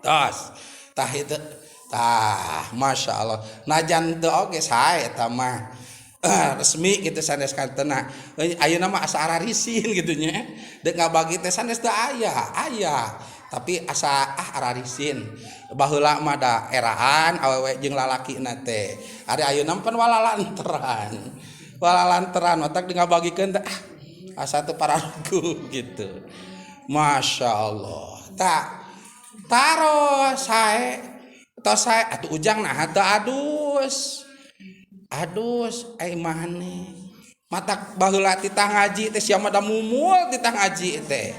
tos tah itu tah masya Allah najan teu oge sae eta mah resmi gitu sanes kantena ayeuna mah asa ararisin gitu nya deuk ngabagi teh sanes teu aya tapi asa ararisin baheula mah da eraan awewe jeung lalakina teh ari ayeuna pan walalanteran otak ngabagikeun teh asa teu pararugu gitu masya Allah tak taro sae tos sae atuh ujang nah teu adus ai maneh matak baheula titah ngaji teh sia mah da mumul titah ngaji teh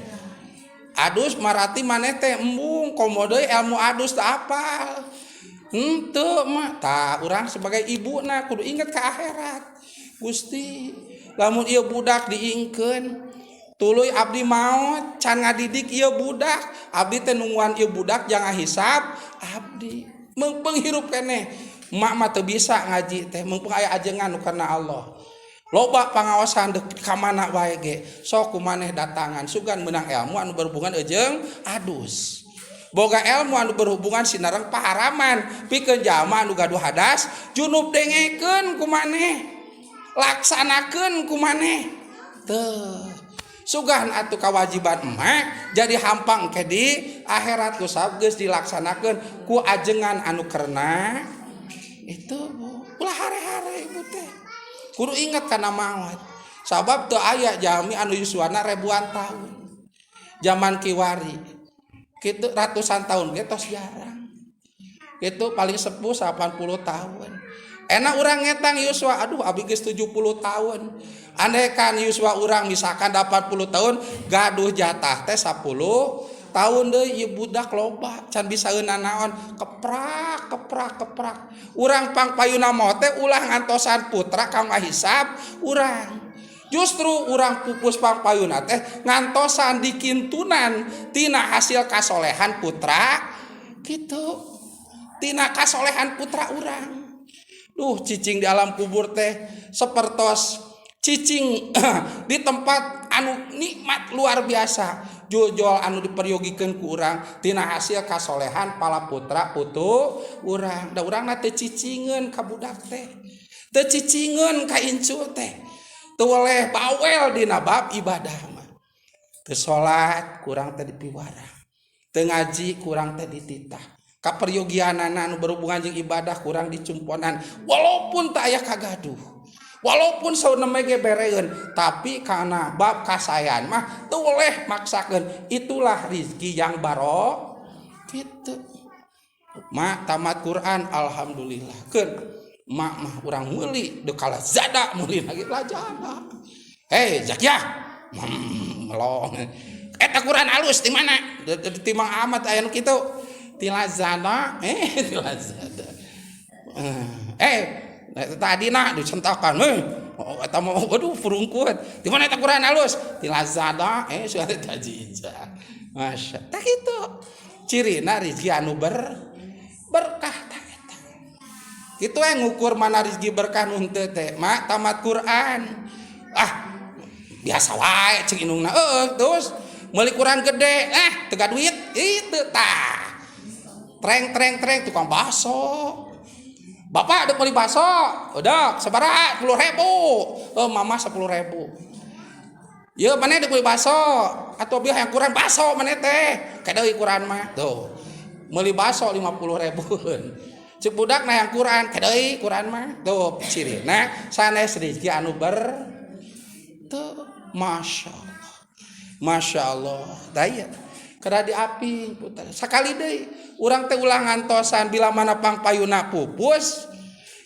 adus marati maneh teh embung komo deui ilmu adus teu apal henteu mah tah urang sebagai ibuna kudu inget ka akhirat Gusti lamun ieu budak diingkeun tuluy abdi maot can ngadidik ieu budak abdi teh nungguan ieu budak jangan hisab abdi menghirup keneh mak mah teu bisa ngaji teh mumpung aya ajengan karena Allah loba pangaosan dek ka mana wae ge sok kumaneh datangan sugan meunang ilmu anu berhubungan jeung adus boga ilmu anu berhubungan sinareng paharaman pikeun jalma anu gaduh hadas junub dengekeun kumaneh laksanakeun kumaneh teu sugan atuh kawajiban emak jadi hampang ke di akhirat ku sabab geus dilaksanakeun ku ajengan anu keurna itu ulah hare-hare ibu teh kudu ingat kana maot sabab teu aya jalmi anu yuswana ribuan tahun zaman kiwari kitu ratusan tahun ge tos jarang itu paling sepuh 80 tahun enak urang ngetang yuswa aduh abdi geus 70 tahun andai kan yuswa urang misalkan 80 tahun gaduh jatah teh 10 tahun deh ieu budak loba can bisa eunana naon keprak urang pangpayuna mah teh ulah ngantosan putra kang ngahisab urang justru urang pupus pangpayuna teh ngantosan dikintunan tina hasil kasolehan putra gitu tina kasolehan putra urang duh cicing di alam kubur teh sapertos cicing di tempat anu nikmat luar biasa jojol anu diperyogikeun ku urang tina hasil kasolehan pala putra putu urang da urang teh cicingeun ka budak teh teu cicingeun ka incu teh teu oleh bawel dina bab ibadah mah teu salat kurang teh dipiwara teu ngaji kurang teh dititah kaperyogianana anu berhubungan jeung ibadah kurang dicumponan walaupun teu aya kagaduh walaupun sauneme ge bereun tapi karena bab kasayan mah teu oleh maksakeun itulah rezeki yang barok kitu mak tamat Quran alhamdulillah keun mak mah urang meuli dekala zada meuli lagi lajana hei Zakia melong eta Quran alus di mana di Mang Ahmad aya nu kitu ti lazada ti lazada tadi nak dicentakan eta mah waduh furungkut di mana eta Quran halus di Lazada sudah tajija masya tah kitu cirina rezeki anu berkah tah eta kitu ngukur mana rezeki berkah nu henteu teh mak tamat Quran biasa wae cing indungna terus meuli Quran gede teu duit itu tah treng tukang bakso Bapak ada beli bakso, udah sabaraha 10.000. Mama 10.000. Ya mana ada beli bakso atau biar yang kurang bakso mana teh? Kadeui Quran mah. Tuh. Meuli bakso 50.000. Cek budak na yang Quran, kadeui Quran mah. Tuh cirina sanes rezeki anu tuh Masya Allah. Masya Allah. Daya. Kada diaping putar sakali deui urang teh ulah ngantosan bila mana pangpayuna pupus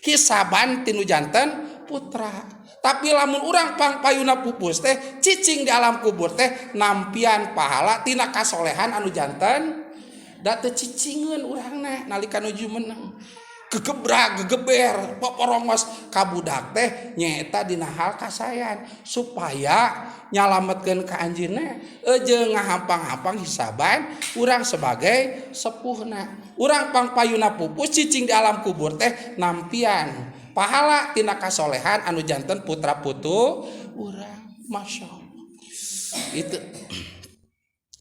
hisaban tinu janten putra tapi lamun urang pangpayuna pupus teh cicing di alam kubur teh nampian pahala tina kasolehan anu janten da teu cicingeun urangna nalika nuju menang gegeber poporongos ka budak teh nyaeta dina hal kasayan supaya nyalametkeun ka anjeunna jeung ngahampang-hampang hisaban urang sebagai sepuhna urang pangpayuna pupus cicing di alam kubur teh nampian pahala tina kasolehan anu janten putra putu urang masyaallah itu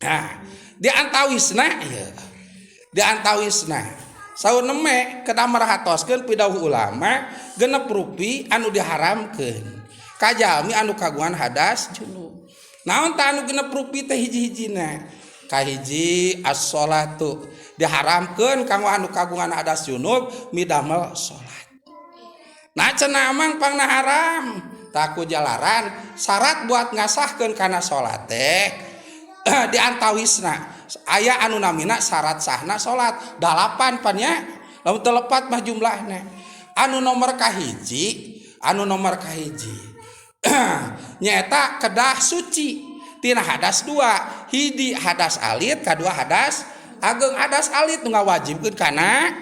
Nah, di antawisna ya. Di antawisna saur neme kedah marahatoskeun pidawuh ulama genep rupi anu diharamkeun. Kajami anu kagungan hadas junub. Naon tah anu genep rupi teh hiji-hijina? Kahiji as-sholatu diharamkeun kanggo anu kagungan hadas junub midamel salat. Nah cenah amang pangna haram. Taku jalaran syarat buat ngasahkeun kana salat teh di antawisna aya anu namina syarat sahna salat 8 pan nya lamun telepat mah jumlahna anu nomor kahiji nyaeta kedah suci tina hadas 2 hiji hadas alit kadua hadas ageng hadas alit nu ngawajibkeun kana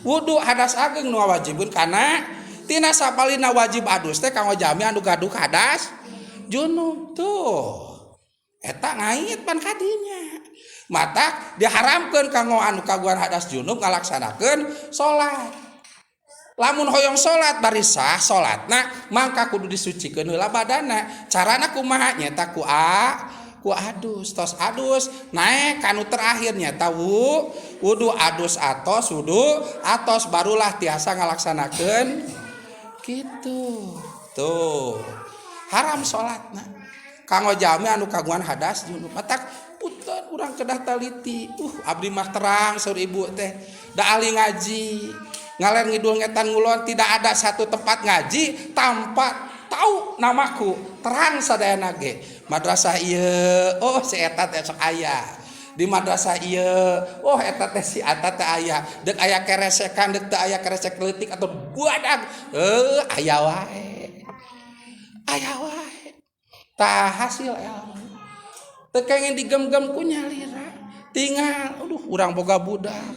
wudu hadas ageng nu ngawajibkeun kana tina sapalina wajib adus teh kanggo jami anu gaduh hadas junub tuh eta ngait pan kadinya mata diharamkeun kanggo anu kagungan hadas junub ngalaksanakeun salat lamun hoyong salat bari sah salatna mangka kudu disucikeun heula badanna carana kumaha nyata ku adus tos adus naik kanu terakhir nyata wudu adus atos barulah tiasa ngalaksanakeun gitu tuh haram salatna kanggo jami anu kagungan hadas junub matak punten urang kedah taliti abdi mah terang saur ibu teh da ahli ngaji ngaler ngidul ngetan ngulon tidak ada satu tempat ngaji tanpa tahu namaku terang sadayana ge madrasah ieu si eta teh sok aya di madrasah ieu eta teh si eta teh aya deuk aya keresekan deuk teu aya keresek leutik atau buadag aya wae tah hasil ilmu teu kengen digem-gem ku nyalira tinggal urang boga budak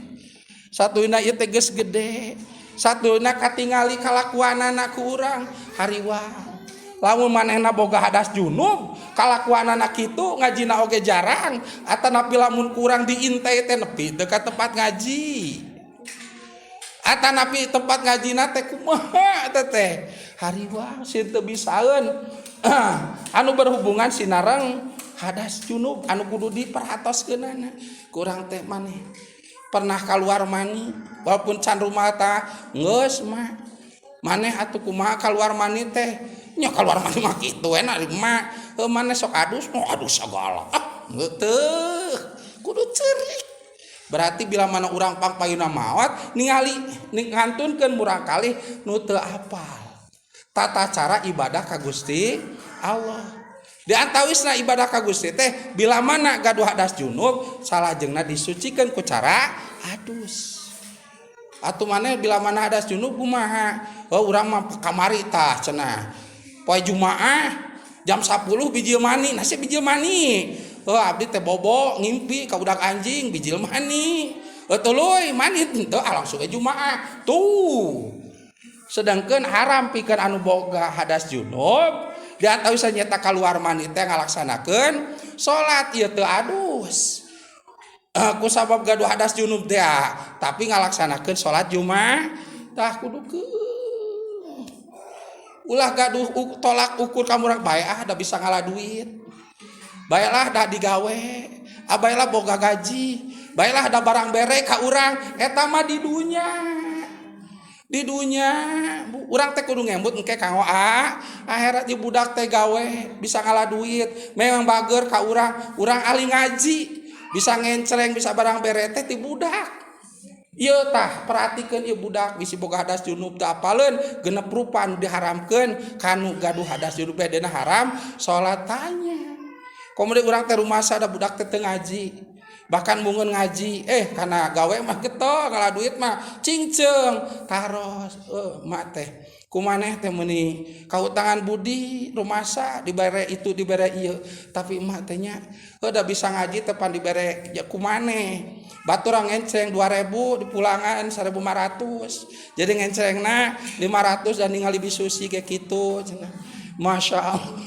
satuna ieu teh geus gede satuna katingali kalakuanana ku urang hariwang lamun manehna boga hadas junub kalakuanana kitu ngajina oge jarang atanapi lamun kurang diintay teh nepi dekat tempat ngaji atanapi tempat ngajina teh kumaha teh hariwang sin teu bisaeun anu berhubungan sinareng hadas junub anu kudu diperhatoskeunana kurang teh maneh pernah keluar mani walaupun can rumah tah geus mah maneh atuh kumaha keluar mani teh nya keluar mani mah kitu enak mah maneh sok adus segala teu kudu ceurik berarti bila mana urang pangpayuna maot ningali ngantunkeun murang kalih nu teu apal tata cara ibadah ka Gusti Allah di antawisna ibadah ka Gusti teh bila mana gaduh hadas junub salajengna disucikeun ku cara adus atuh maneh bila mana hadas junub kumaha urang mah kamari tah cenah poe Jumaah jam 10 bijil mani nasi bijil mani abdi teh bobo ngimpi ka budak anjing bijil mani tuluy mani teu langsung ke Jumaah tuh sedangkeun haram pikeun anu boga hadas junub di antawisna nyata kaluar mani teh ngalaksanakeun salat ieu teu adus ku sabab gaduh hadas junub teh tapi ngalaksanakeun salat Jumaah tah kudu ulah gaduh tolak ukur kamurang bae da bisa ngalah duit baelah da digawe baelah boga gaji baelah da barang bere ka urang eta mah di dunya urang teh kudu ngembut engke kanggo akhirat di budak teh gawe bisa ngalah duit memang bager ka urang ahli ngaji bisa ngencreng bisa barang bere teh ti budak ieu tah perhatikeun ieu budak bisi boga hadas junub teu apaleun genep rupa anu diharamkeun kanu gaduh hadas junub dina haram salat tanya komo urang teh rumasa ada budak teh teu ngaji bahkan mungun ngaji kana gawe mah getol ngalah duit mah cingceung taros mak teh kumaneh teh meuni kautangan budi rumasa dibere itu dibere ieu tapi emak teh nya da bisa ngaji teh pan dibere ya kumaneh batur ngenceng 2000 dipulangan 1500 jadi ngencengna 500 dan ningali bisusi kayak kitu cenah Masya Allah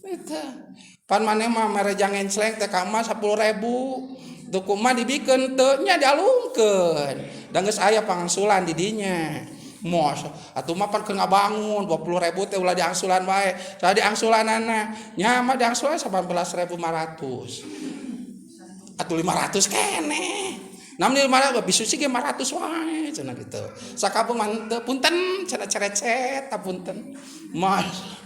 eta pan maneh mah mereja ngenceng teh ka mah 10.000 tuh kumaha dibikeun teu nya dialungkeun da geus aya pangangsulan di dinya mos atuh mah pan keur ngabangun 20.000 teh ulah diangsulan wae. Tadi angsulanana nya mah diangsulan 18.500. atuh 500 kene. Namun 500 bisu sih 500 wae cenah gitu. Sakabung mah teu punten cenah cerecet punten. Mas.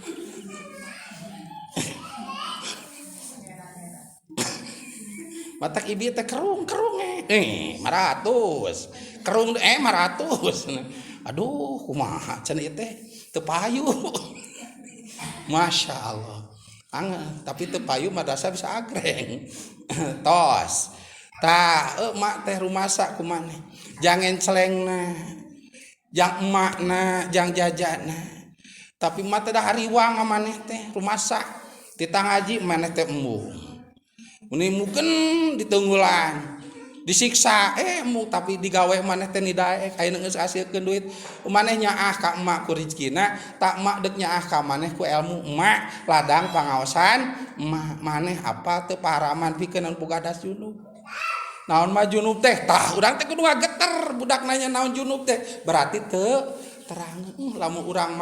Matak ibi teh kerung 500. Kerung 500. Aduh kumaha cenah ieu teh teu payu. Masya Allah. Tapi teu payu mah dasa bisa agreng. Tos. Tah mak teh rumasa kumaneh. Jangan celengna. Jang emakna, jang jajana. Tapi mah teh da hariwang maneh teh rumasa. Tita ngaji maneh teh embung. Mun mukeun ditunggulan. Disiksa emu tapi digawe maneh teh nidaek ayeuna geus ngasilkeun duit maneh nyaah ka emak ku rezekina tak emak deuk nyaah ka maneh ku ilmu emak ladang pangaosan emak maneh apa teu paharaman pikeun boga das junub naon mah junub teh tah urang teh kudu ngageter budak nanya naon junub teh berarti teu terang lamun urang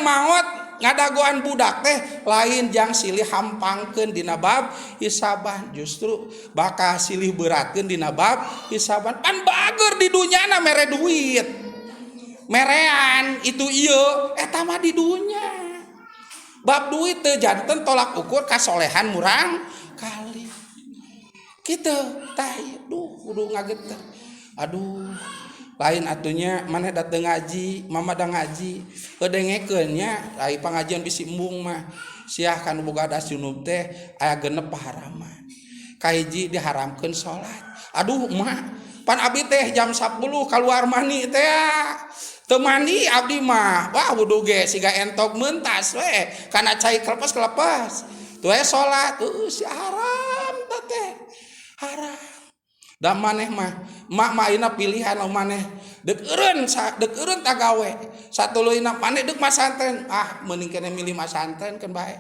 maot ngadagoan budak teh lain jang silih hampangkeun dina bab hisaban justru bakal silih beratkeun dina bab hisaban pan bager di dunyana mere duit merean itu ieu eta mah di dunya bab duit teu janten tolak ukur kasolehan murang kali kitu tah kudu ngageter aduh lain atunya maneh dateng ngaji mama da ngaji kedengekeun nya ai pangajian bisi embung mah siah kan boga das junub teh aya genep paharaman kahiji diharamkeun salat aduh mah pan abdi teh jam 10 keluar mani teh teu mandi abdi mah wah wudu ge siga entok meuntas we kana cai kelepas tuh salat si haram teh haram da maneh mah mak ayeuna pilihan maneh deuk eureun tagawe satuluyna maneh deuk masantren mending kene milih masantren kan bae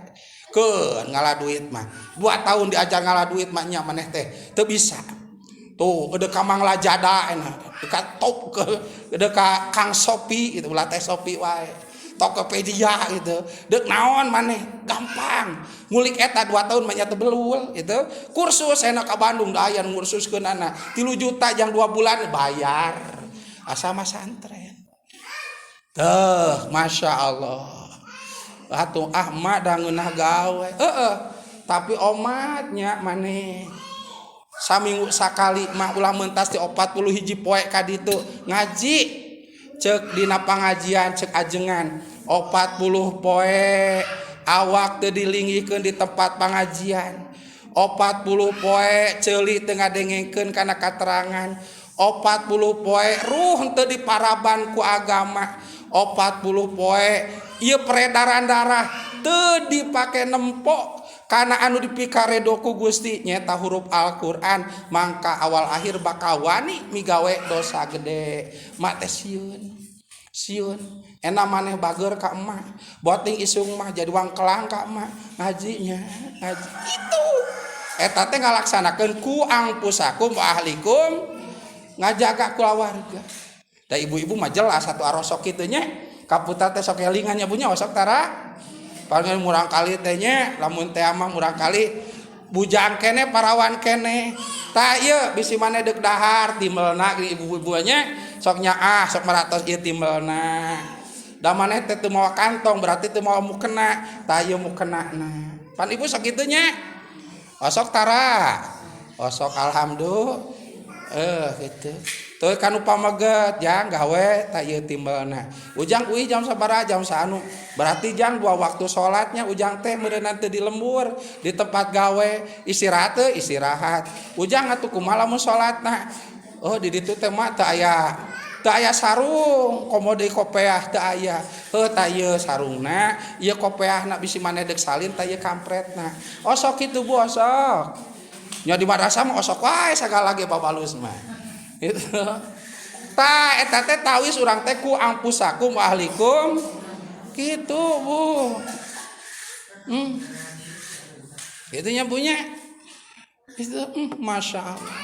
keun ngalah duit mah 2 tahun diajar ngalah duit mah nya maneh teh teu bisa tuh deuk ka Mang Lajada dekat top ke deuk ka Kang Sopi gitu ulah teh Sopi wae Tokopedia gitu deuk naon maneh gampang ngulik eta 2 tahun mah nya teu beul gitu kursus enak ka Bandung da aya ngursuskeun anak 3 juta jang 2 bulan bayar asa mah santren teuh Masya Allah atuh mak da ngeunah gawe tapi omatnya maneh saminggu sakali mah ulah mentas ti 40 hiji poe ka ditu ngaji cek dina pangajian cek ajengan 40 poe awak teu dilingihkeun di tempat pangajian 40 poe ceuli teu ngadengengkeun kana katerangan 40 poe ruh teu diparaban ku agama 40 poe ieu peredaran darah teu dipake nempok kana anu dipikaredo ku Gusti nyata huruf Al-Qur'an mangka awal akhir bakal wani migawe dosa gede mak teh sieun ena maneh bager ka emak boting isung mah jadi wangkelang ka emak ngaji itu eta teh ngalaksanakeun ku angpusakum wa ahlikum ngajaga keluarga da ibu-ibu mah jelas satu arosok kitu nya kaputa teh sok elingan nya punya osok tara paling murang kali teh nya lamun teh mah murang kali bujang kene parawan kene tah ieu bisi maneh deuk dahar timelna ibu-ibunya sok nyaah sok maratos ieu timelna da maneh teh teu mawa kantong berarti teu mawa mukena tah ieu mukenana pan ibu sok kitu nya osok tara osok alhamdulillah gitu tuh kan upamaget jang gawe tah ieu timbelna ujang uih jam sabaraha jam saanu berarti jang 2 waktu salatnya ujang teh meureunna teu di lembur di tempat gawe istirahat ujang atuh kumaha lamun salatna di ditu teh mah teu aya sarung komode kopeah teu aya tah ieu sarungna ieu kopeahna bisi maneh deuk salin tah ieu kampretna osok kitu Bu osok nya di madrasah mah osok wae sagala ge babalus mah itu tah eta teh tawis urang teh ku angpusakum ahlikum gitu Bu itu nya punya itu Masya Allah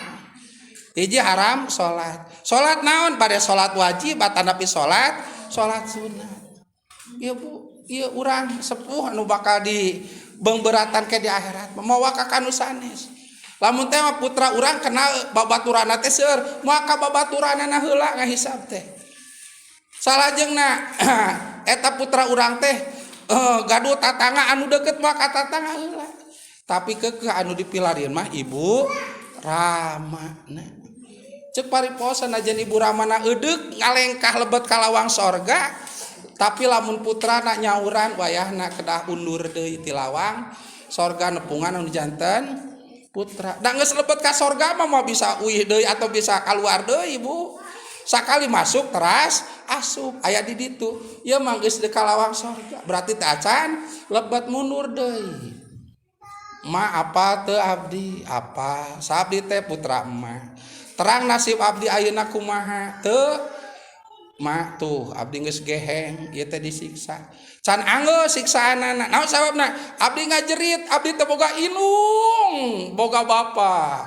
hiji haram salat naon pada salat wajib tanapi salat sunat ieu Bu ieu urang sepuh anu bakal di beungberatan ke di akhirat mawa ka kanu sanes Lamun teh putra urang kenal babaturanna teh seueur maka babaturanna heula ngahisab teh salajengna eta putra urang teh gaduh tatangga anu deket maka tatangga heula tapi kekeh anu dipilarieun mah ibu Rama cek pariposan aja ibu Ramana eudek ngalengkah lebet kalawang sorga tapi lamun putra nak nyauran wayahna kedah undur deui ti lawang sorga nepungan anu janten putra da geus lebet ka sorga mah mau bisa uih deui atau bisa keluar deui ibu sakali masuk teras asup aya di ditu ieu mah geus di kalawang sorga berarti teh acan lebet mundur deui ma apa teu abdi apa sabdi teh putra emah terang nasib abdi ayeuna kumaha teu mak tuh abdi geus geheng ieu teh disiksa can anggeus siksaanana naon sababna abdi ngajerit abdi teu boga inung boga bapa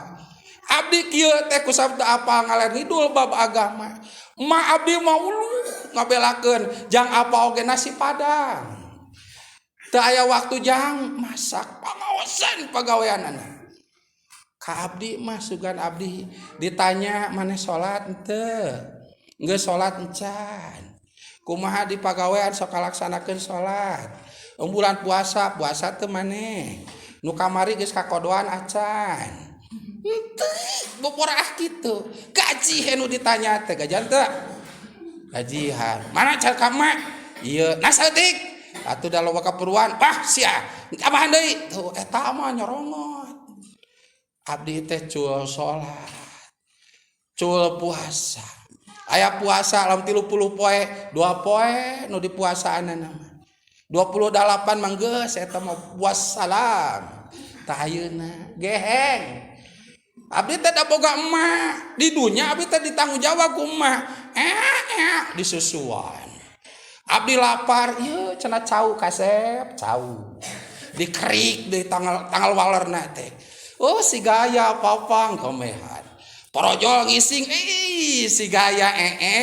abdi kieu teh ku sabda apa ngaler ngidul bab agama ma abdi mah uluh ngabelakeun jang apa oge nasi padang teu aya waktu jang masak pangaosan pagaweanana ka abdi mah sugan abdi ditanya maneh salat henteu geus salat encan kumaha di pagawean sok kalaksanakeun salat bulan puasa teu maneh nu kamari geus kakodoan acan henteu boporah kitu gaji henu ditanya teh gajian teu gajihan mana car ka mak ieu nasaeutik atuh da loba kaperluan pah sia abahan deui tuh eta mah nyorongot abdi teh cul salat cul puasa aya puasa lam 30 poe 2 poe nu dipuasaanna mah 28 mah geus eta mah puas salam tah ayeuna geheng abdi teh da boga emak di dunya abdi teh ditanggung jawab ku emak disusuan abdi lapar ieu cenah cau kasep cau dikerik di tanggal walerna teh oh si gaya papang komehan porojol ngising si gaya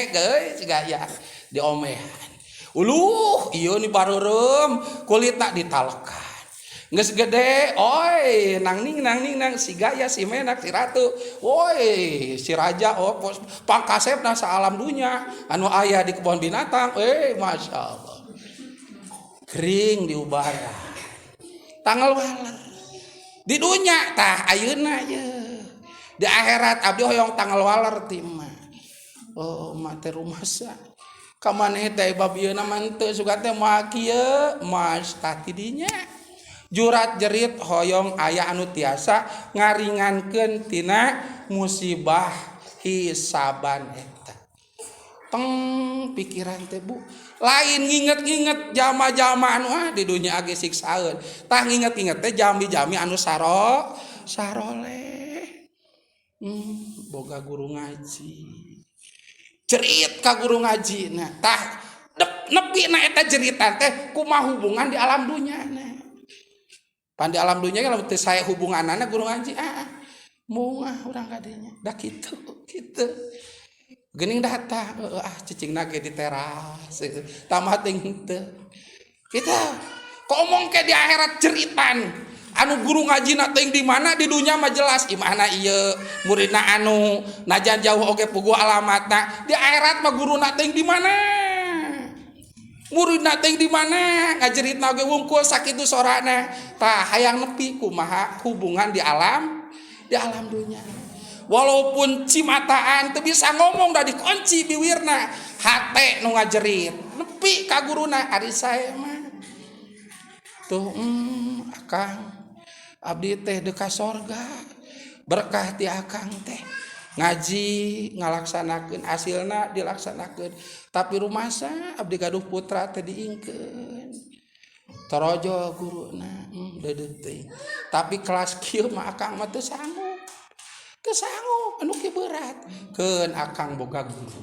geus si gaya diomehan uluh ieu ni bareureum kulitna ditalekan geus gede oi nangning si gaya si menak si ratu woi si raja pangkasepna sa alam dunya anu aya di kebun binatang masyaallah kering diubara tanggal waler di dunya tah ayeuna ye di akhirat abdi hoyong tanggal waler ti mah oh mah teh rumasa ka maneh teh bab ieu na mah teu sugan teh moal kieu mas tah ti dinya jurat jerit hoyong aya anu tiasa ngaringankeun tina musibah hisaban eta teng pikiran teh bu lain nginget-nginget jama-jama anu di dunya age siksaeun tah nginget-nginget teh jami-jami anu saroleh boga guru ngaji cerit ka guru ngaji nah tah nepi na eta jeritan teh kumaha hubungan di alam dunya nah pan di alam dunya lamun teu sae hubunganana guru ngaji moal urang kadenya da kitu geuning data cicingna ge di teras tamah teuing teu kita ngomong ke di akhirat jeritan anu guru ngajina teuing di mana di dunya mah jelas imahna ieu muridna anu najan jauh oge puguh alamatna di akhirat mah guruna teuing di mana muridna teuing di mana ngajeritna oge wungkul sakitu sorana tah hayang nepi kumaha hubungan di alam dunya walaupun cimataan teu bisa ngomong da dikunci biwirna hate nu ngajerit nepi ka guruna ari sae mah tuh akang abdi teh deka sorga berkah ti akang teh ngaji ngalaksanakeun hasilna dilaksanakeun tapi rumasa abdi gaduh putra teh diingkeun torojo guruna deudeuh teuing tapi kelas kieu mah akang mah teu sanggup anu ke berat keun akang boga guru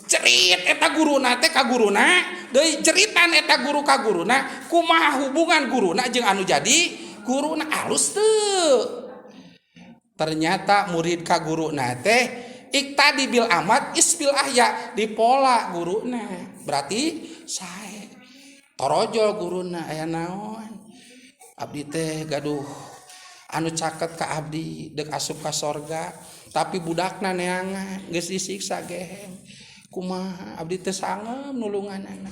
cerit eta guruna teh ka guruna deui ceritan eta guru ka guruna kumaha hubungan guruna jeung anu jadi guruna alus teu ternyata murid ka guruna teh iktadi bil amat isbil ahya dipola guruna berarti sae torojol guruna aya naon abdi teh gaduh anu caket ka abdi dek asup ka sorga tapi budakna neangan geus disiksa geheng kumaha abdi teu sangem nulunganana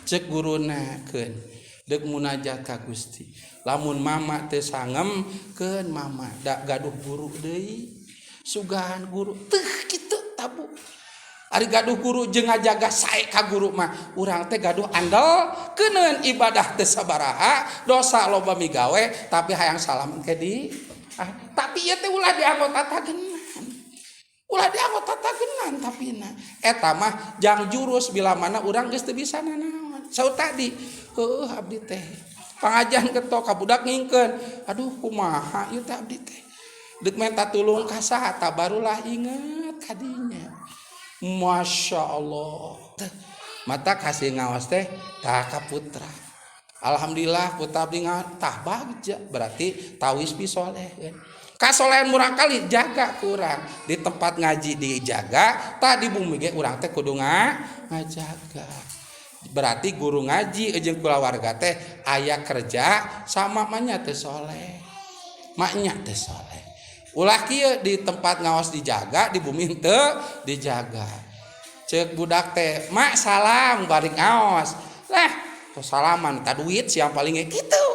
cek guruna keun dek munajat ka Gusti lamun mama teu sangem keun mama da gaduh guru deui sugahan guru teuh kitu tabu ari gaduh guru jeung ngajaga sae ka guru mah urang teh gaduh andal keuneun ibadah teu sabaraha dosa loba migawe tapi hayang salam ke di tapi ieu teh ulah dianggota tagenan tapi eta mah jang jurus bila mana urang geus teu bisa nanaon saur tadi abdi teh pangajian ketok ka budak ngingkeun aduh kumaha ieu teh abdi teh deuk minta tulung ka saha barulah inget kadinya Masya Allah mata kasih ngawas teh tah ka putra alhamdulillah putra abdi tah bagja berarti tawis pi soleh kasolehan murang kali jaga kurang di tempat ngaji dijaga tah di bumi ge urang teh kudu ngajaga berarti guru ngaji jeung kulawarga teh aya kerja sama manya teh soleh maknya teh soleh ulah kieu di tempat ngaos dijaga di bumi teu dijaga ceuk budak teh mak salam bari ngaos lah salaman ta duit siang paling kitu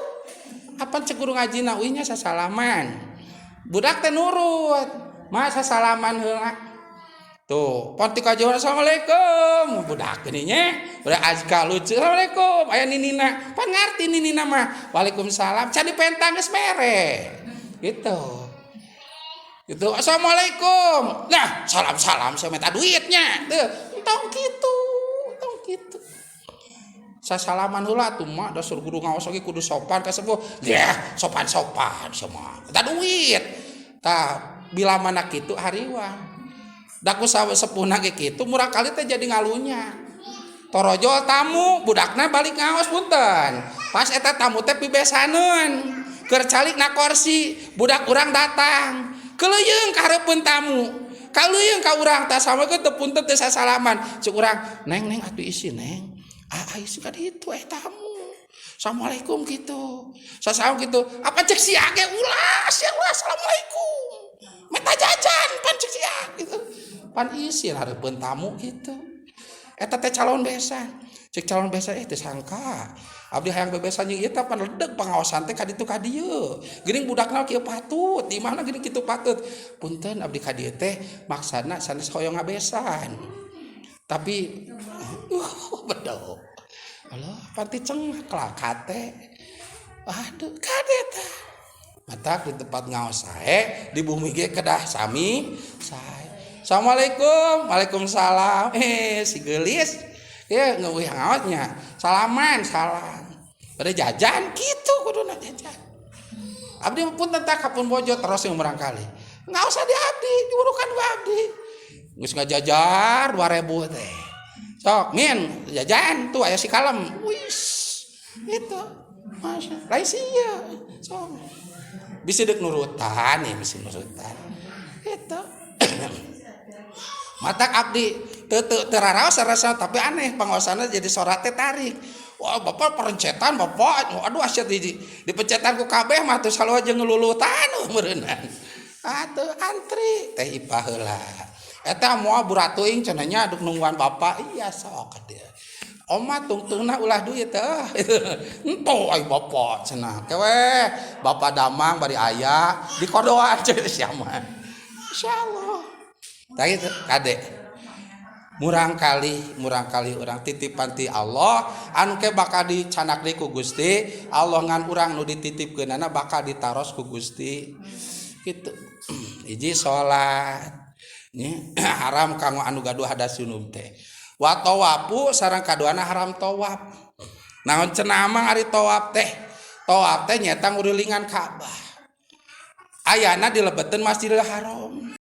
apa ceuk guru ngajina uih nya sasalaman budak teh nurut mak sasalaman heula tuh pon ti kajian assalamualaikum budak geuning nya udah azka lucu assalamualaikum aya ninina pan ngarti ninina mah waalaikumsalam can dipentang geus mere gitu gitu assalamualaikum nah salam saya minta duitnya tuh tong gitu sasalaman heula tuh mah dasar guru ngaos oge kudu sopan ka sepuh ya sopan semua minta duit tah bila mana kitu hariwang da ku sepuhna ge kitu murang kali teh jadi ngalunya torojol tamu budakna balik ngaos punten pas eta tamu teh pibesaneun keur calikna kursi budak urang datang keleuyeng ka hareupeun tamu kaleuyeng ka urang tah samekeun teu punten teu sasalaman ceuk urang neng atuh isi neng isi ka ditu tamu assalamualaikum gitu sasalam gitu apa cek sia ge ulah assalamualaikum minta jajan pan cek sia gitu pan isi hareupeun tamu gitu eta teh calon besan cek calon besan teh sangka abdi hayang bebesan jeung ieu teh pan ledeg pangaosan teh ka ditu ka dieu geuning budakna kieu patut di mana geuning kitu patut punten abdi ka dieu teh maksana sanes hoyong ngabesan tapi bedo Allah pati cengak lah kate aduh kadeta mata di tempat ngaos sae di bumi ge kedah sami sae assalamualaikum waalaikumsalam si geulis ya ngeuih ngaosnya salaman salam pada jajan gitu kuduna jajan abdi pun tentang kapun bojo terus yang barangkali nggak usah di abdi diurukan wa abdi geus ngajajar 2000 teh sok min jajan tuh aya si kalem wis itu masya lain sia sok bisa dek nurutan ya bisa nurutan itu mata abdi teraraos rasa tapi aneh pangosana jadi sorat teh tarik wah bapak perencetan bapak aduh asyik dipencetan ku kabeh mah teu salua jeung ngelulutan meureunnan atuh antri teh ipah heula eta moal buratuing cenanya duk nungguan bapak iya sok dia oma tungtungna ulah duit teh ento ai bapak cenah kewe bapak damang bari aya di kodoan ceuk sia mah insyaallah tah itu kade murang kali urang titipan ti Allah anu ke bakal dicanak deui ku Gusti Allah ngan urang nu dititipkeunana bakal ditaros ku Gusti kitu hiji salat haram kanggo anu gaduh hadas junub teh wa tawafu sareng kaduana haram tawaf naon cenah mah ari tawaf teh nyata ngurulingan Ka'bah ayana dilebetkeun Masjidil Haram